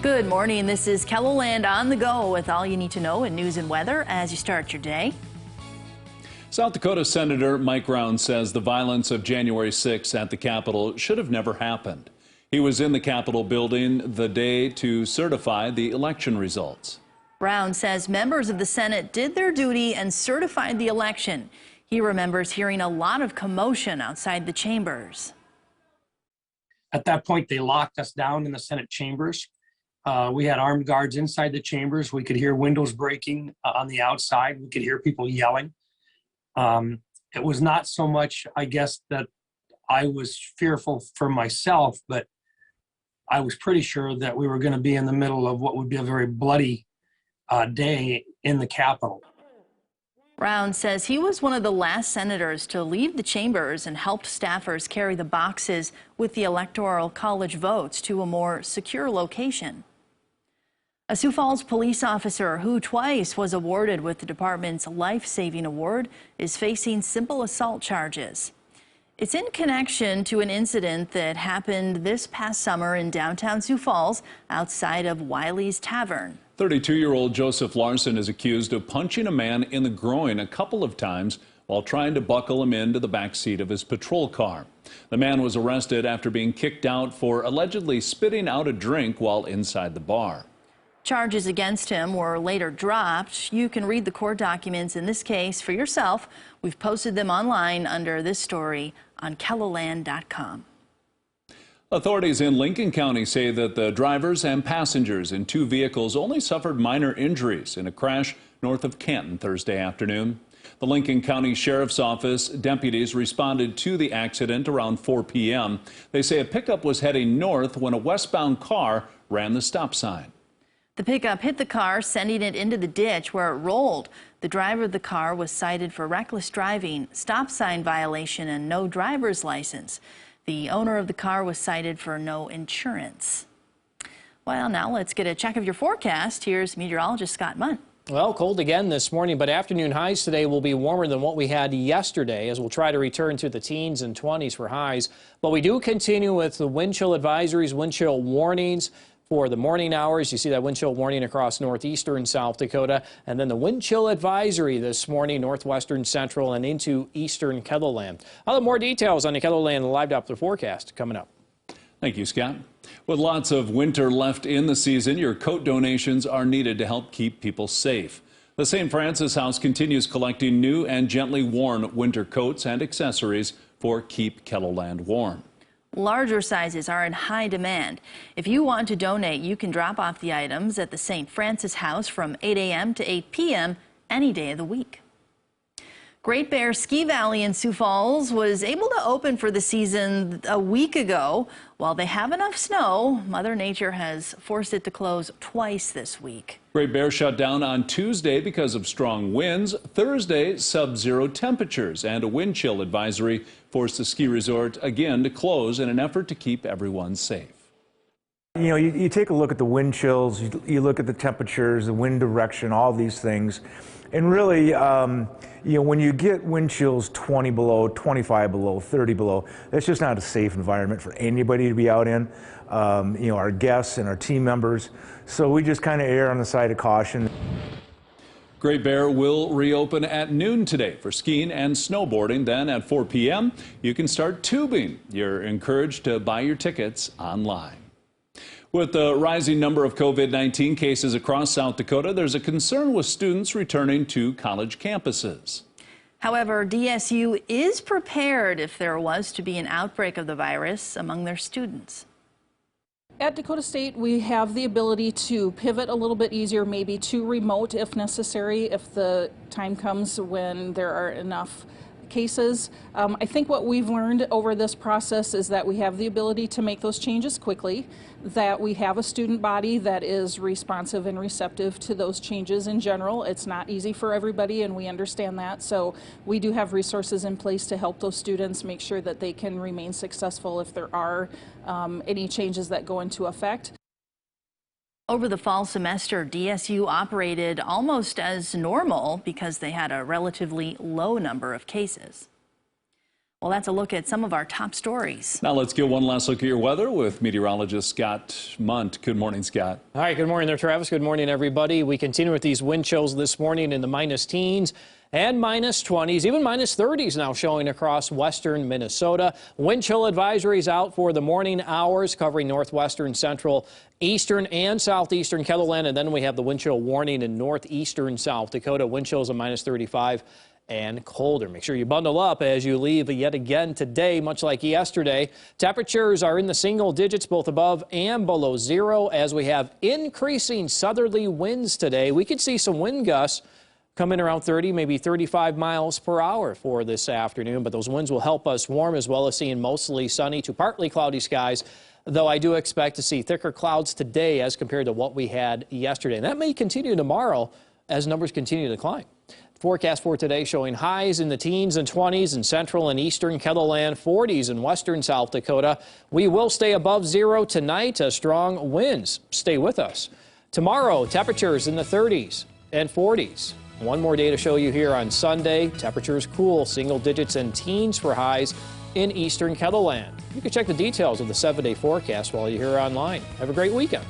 Good morning. This is KELOLAND on the go with all you need to know in news and weather as you start your day. South Dakota Senator Mike Round says the violence of January 6th at the Capitol should have never happened. He was in the Capitol building the day to certify the election results. Round says members of the Senate did their duty and certified the election. He remembers hearing a lot of commotion outside the chambers. At that point, they locked us down in the Senate chambers. We had armed guards inside the chambers. We could hear windows breaking on the outside. We could hear people yelling. It was not so much, I guess, that I was fearful for myself, but I was pretty sure that we were going to be in the middle of what would be a very bloody day in the Capitol. Round says he was one of the last senators to leave the chambers and helped staffers carry the boxes with the Electoral College votes to a more secure location. A Sioux Falls police officer who twice was awarded with the department's life-saving award is facing simple assault charges. It's in connection to an incident that happened this past summer in downtown Sioux Falls outside of Wiley's Tavern. 32-year-old Joseph Larson is accused of punching a man in the groin a couple of times while trying to buckle him into the back seat of his patrol car. The man was arrested after being kicked out for allegedly spitting out a drink while inside the bar. Charges against him were later dropped. You can read the court documents in this case for yourself. We've posted them online under this story on KELOLAND.com. Authorities in Lincoln County say that the drivers and passengers in two vehicles only suffered minor injuries in a crash north of Canton Thursday afternoon. The Lincoln County Sheriff's Office deputies responded to the accident around 4 p.m. They say a pickup was heading north when a westbound car ran the stop sign. The pickup hit the car, sending it into the ditch where it rolled. The driver of the car was cited for reckless driving, stop sign violation, and no driver's license. The owner of the car was cited for no insurance. Well, now let's get a check of your forecast. Here's meteorologist Scott Munn. Well, cold again this morning, but afternoon highs today will be warmer than what we had yesterday as we'll try to return to the teens and 20s for highs. But we do continue with the wind chill advisories, wind chill warnings for the morning hours. You see that wind chill warning across northeastern South Dakota, and then the wind chill advisory this morning, northwestern central and into eastern KELOLAND. I'll have more details on the KELOLAND live Doppler forecast coming up. Thank you, Scott. With lots of winter left in the season, your coat donations are needed to help keep people safe. The St. Francis House continues collecting new and gently worn winter coats and accessories for Keep KELOLAND Warm. Larger sizes are in high demand. If you want to donate, you can drop off the items at the St. Francis House from 8 a.m. to 8 p.m. any day of the week. Great Bear Ski Valley in Sioux Falls was able to open for the season a week ago. While they have enough snow, Mother Nature has forced it to close twice this week. Great Bear shut down on Tuesday because of strong winds. Thursday, sub-zero temperatures and a wind chill advisory forced the ski resort again to close in an effort to keep everyone safe. You know, you take a look at the wind chills, you look at the temperatures, the wind direction, all these things. And really, you know, when you get wind chills 20 below, 25 below, 30 below, that's just not a safe environment for anybody to be out in, you know, our guests and our team members. So we just kind of err on the side of caution. Great Bear will reopen at noon today for skiing and snowboarding. Then at 4 p.m., you can start tubing. You're encouraged to buy your tickets online. With the rising number of COVID-19 cases across South Dakota, there's a concern with students returning to college campuses. However, DSU is prepared if there was to be an outbreak of the virus among their students. At Dakota State, we have the ability to pivot a little bit easier, maybe to remote if necessary, if the time comes when there are enough cases. I think what we've learned over this process is that we have the ability to make those changes quickly, that we have a student body that is responsive and receptive to those changes in general. It's not easy for everybody, and we understand that. So we do have resources in place to help those students make sure that they can remain successful if there are any changes that go into effect. Over the fall semester, DSU operated almost as normal because they had a relatively low number of cases. Well, that's a look at some of our top stories. Now let's get one last look at your weather with meteorologist Scott Munt. Good morning, Scott. All right, good morning there, Travis. Good morning, everybody. We continue with these wind chills this morning in the minus teens and minus 20s, even minus 30s now showing across western Minnesota. Wind chill advisories out for the morning hours covering northwestern, central, eastern, and southeastern KELOLAND. And then we have the wind chill warning in northeastern South Dakota. Wind chills of minus 35 and colder. Make sure you bundle up as you leave yet again today, much like yesterday. Temperatures are in the single digits, both above and below zero, as we have increasing southerly winds today. We could see some wind gusts come in around 30, maybe 35 miles per hour for this afternoon, but those winds will help us warm, as well as seeing mostly sunny to partly cloudy skies, though I do expect to see thicker clouds today as compared to what we had yesterday. And that may continue tomorrow as numbers continue to climb. Forecast for today showing highs in the teens and 20s in central and eastern KELOLAND, 40s in western South Dakota. We will stay above zero tonight as strong winds stay with us. Tomorrow, temperatures in the 30s and 40s. One more day to show you here on Sunday. Temperatures cool, single digits and teens for highs in eastern KELOLAND. You can check the details of the 7-day forecast while you're here online. Have a great weekend.